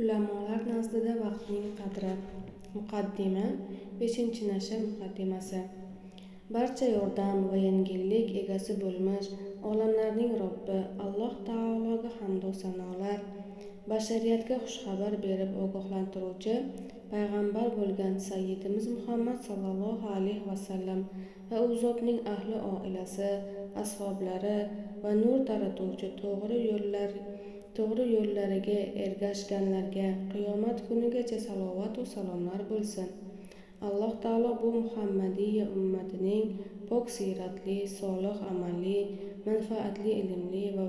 Ulamolar nazdida vaqtning qadri. Muqaddima 5-nashr muqaddimasi. Barcha yordam va yengillik egasi bo'lmish olamlarning Robbi Alloh taologa hamdu sanolar, bashariyatga xushxabar berib ogohlantiruvchi payg'ambar bo'lgan Sayyidimiz Muhammad sallallohu alayhi vasallam va u zotning ahli oilasi, ashablari va nur taratuvchi to'g'ri yo'llariga ergashganlarga qiyomat kunigacha salovat va salomlar bo'lsin. Alloh taolo bu Muhammadiya ummatining pok siyratli, solih amalli, manfaatli ilmli va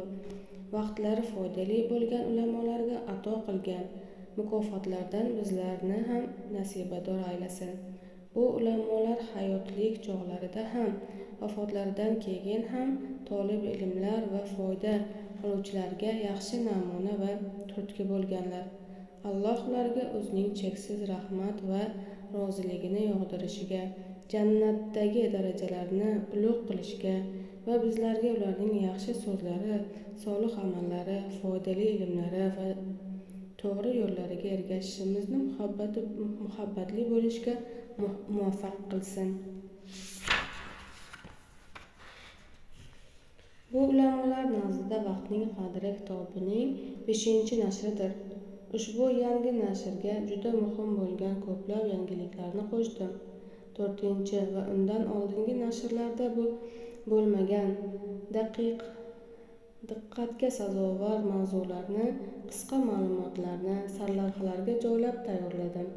vaqtlari foydali bo'lgan ulamolarga ato qilgan mukofotlardan bizlarni ham nasibador aylasin. Bu ulamolar hayotlik chog'larida ham, vafotlaridan keyin ham tolib ilmlar va foyda oluvchilarga yaxshi namuna va turtki bo'lganlar. Alloh ularga o'zining cheksiz rahmat va roziligini yog'dirishiga, jannatdagi darajalarni ulug' qilishiga va bizlarga ularning yaxshi so'zlari, solih amallari, foydali ilmlari va to'g'ri yo'llariga ergashishimizni muhabbatli bo'lishga muvaffaq qilsin. Bu ulamolar nazdida vaqtning qadri kitobining 5-nashridir. Ushbu yangi nashrga juda muhim bo'lgan ko'plab yangiliklarni qo'shdim. 4 va undan oldingi nashrlarda bo'lmagan diqqatga sazovor mavzularni, qisqa ma'lumotlarni sarlavhalarga joylab tayyorladim.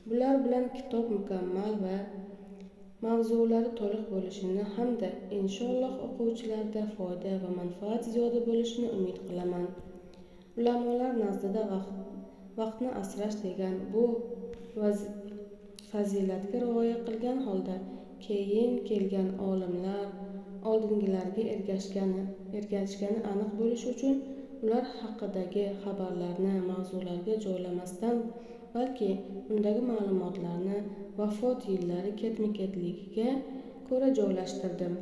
Bular bilan kitob mukammal va mavzulari to'liq bo'lishini hamda inshaalloh o'quvchilarda foyda va manfaat ziyoda bo'lishini umid qilaman. Ulamolar nazdida vaqtni asrash degan bu fazilatga rioya qilgan holda keyin kelgan olimlar oldingilarga ergashgani aniq bo'lishi uchun ular haqidagi xabarlarni mavzularga joylamasdan, balki undagi ma'lumotlarni vafot yillari ketma-ketligiga ko'ra joylashtirdim.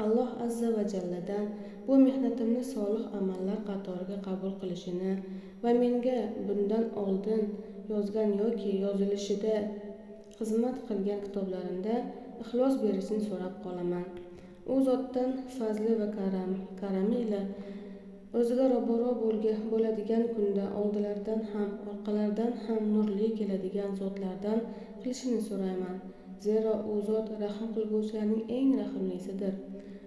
Alloh azza va jalladan bu mehnatimni solih amallar qatoriga qabul qilishini va menga bundan oldin yozgan yoki yozilishida xizmat qilgan kitoblarimda ixlos berishini so'rab qolaman. U zotdan fazli va karami ila o'ziga ro'baro bo'ladigan kunda oldilaridan ham orqalaridan ham nurli keladigan zotlardan qilishini so'rayman. Zero u zot rahm qilguvchilarning eng rahimlisidir.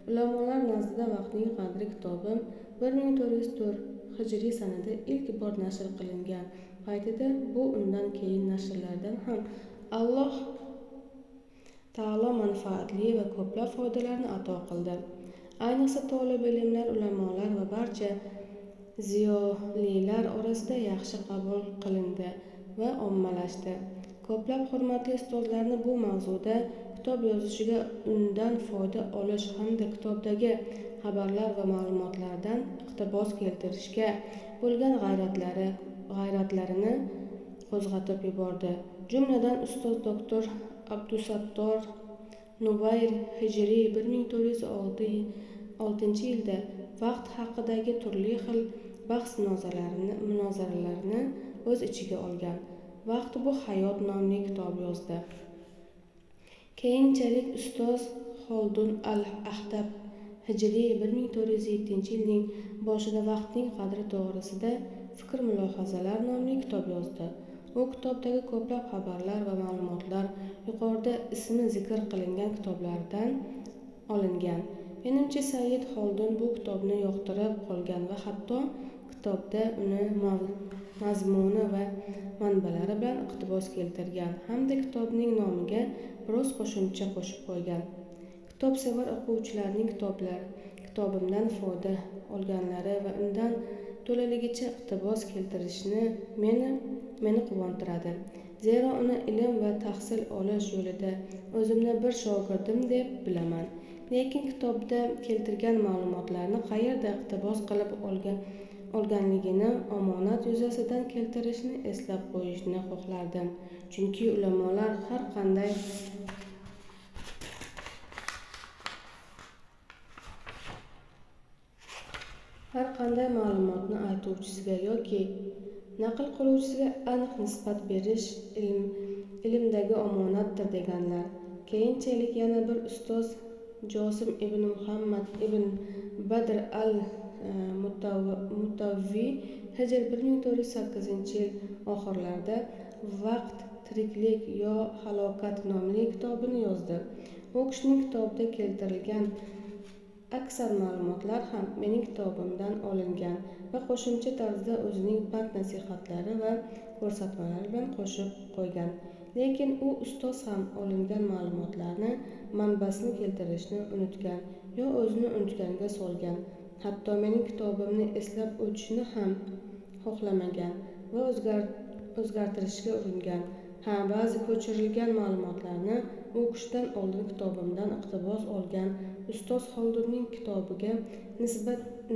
Ulamolar nazdida vaqtning qadri kitobim 1404 hijriy sanada ilk bor nashr qilingan paytida bu undan keyin nashrlardan ham Alloh taolo manfaatli va ko'plab foydalarni ato qildi. Ayniqsa tolib ilmlar, ulamolar va barcha ziyolilar orasida yaxshi qabul qilindi va ommalashdi. Ko'plab hurmatli ustozlarni bu mavzuda kitob yozishiga, undan foyda olish hamda kitobdagi xabarlar va ma'lumotlardan iqtibos keltirishga bo'lgan g'ayratlarini qo'zg'atib yubordi. Jumladan ustoz doktor Abdusattor Nubayr hijriy 1406-yilda vaqt haqidagi turli xil bahs-munozaralarni o'z ichiga olgan Vaqt bu hayot nomli kitob yozdi. Keyinchalik ustoz Xoldun al-Ahdab hijriy 1407-yilning boshida vaqtning qadri to'g'risida fikr-mulohazalar nomli kitob yozdi. U kitobdagi ko'plab xabarlar va ma'lumotlar yuqorida ismi zikr qilingan kitoblardan olingan. Menimcha Sayyid Xoldun bu kitobni yoqtirib qolgan va hatto kitobda uni mazmuni va manbalari bilan iqtibos keltirgan hamda kitobning nomiga biroz qo'shimcha qo'shib qo'ygan. Kitobsevar o'quvchilarning kitobimdan foyda olganlari va undan to'laligicha iqtibos keltirishni meni quvontiradi. Zero uni ilm va tahsil olish yo'lida o'zimni bir shogirdim deb bilaman. Lekin kitobda keltirgan ma'lumotlarni qayerda iqtibos qilib olganligini omonat yuzasidan keltirishni eslab qo'yishni xohlardim. Chunki ulamolar har qanday ma'lumotni aytuvchisiga yoki naql qiluvchisiga aniq nisbat berish ilmdagi omonatdir deganlar. Keyinchalik yana bir ustoz Josim ibn Muhammad ibn Badr al-Mutavvi Hijr 1408-yil oxirlarida Vaqt, tiriklik yo halokat nomli kitobini yozdi. U kishining kitobida keltirilgan aksar ma'lumotlar ham mening kitobimdan olingan va qo'shimcha tarzda o'zining pand-nasihatlari va ko'rsatmalari bilan qo'shib qo'ygan. Lekin u ustoz ham olingan ma'lumotlarni manbasini keltirishni unutgan yo o'zini unutganga solgan. Hatto mening kitobimni eslab o'tishni ham xohlamagan va o'zgartirishga uringan. Ba'zi ko'chirilgan ma'lumotlarni u kishidan oldin kitobimdan iqtibos olgan ustoz Xoldunning kitobiga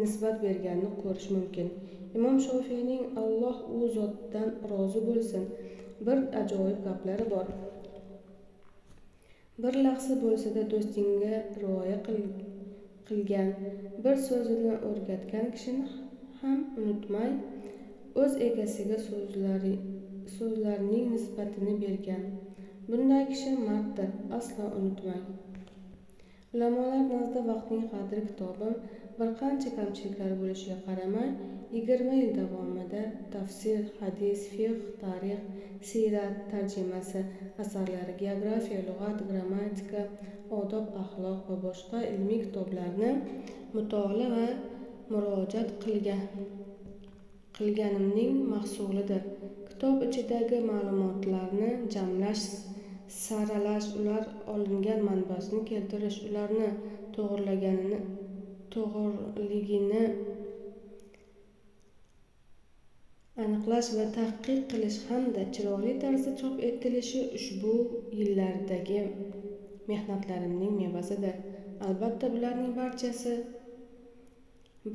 nisbat berganini ko'rish mumkin. Imom Shofiyning Alloh u zotdan rozi bo'lsin bir ajoyib gaplari bor. Bir lahza bo'lsa-da do'stingga rioya qilgan, bir so'zini o'rgatgan kishini ham unutmay, o'z egasiga so'zlarning nisbatini bergan. Bunday kishi marddir, aslo unutmang. Ulamolar nazdida Vaqtning qadri kitobim bir qancha kamchiliklari bo'lishiga qaramay, 20 yil davomida tafsir, hadis, fiqh, tarix, siyrat, tarjimasi asarlari, geografiya, lug'at, grammatika, odob, axloq va boshqa ilmiy kitoblarni mutolaa va murojaat qilganimning mahsulidir. Kitob ichidagi ma'lumotlarni jamlash, saralash, ular olingan manbasini keltirish, ularni to'g'riligini aniqlash va tahqiq qilish hamda chiroyli tarzda chop etilishi ushbu yillardagi mehnatlarimning mevasidir. Albatta bularning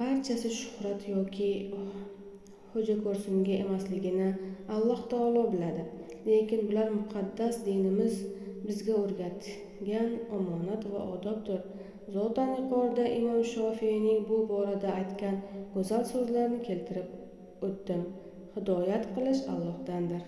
barchasi shuhrat yoki xo'jako'rsinga emasligini Alloh taolo biladi. Lekin bular muqaddas dinimiz bizga o'rgatgan omonat va odobdir. Zotan yuqorida Imom Shofiyning bu borada aytgan go'zal so'zlarini keltirib o'tdim. Hidoyat qilish Allohdandir.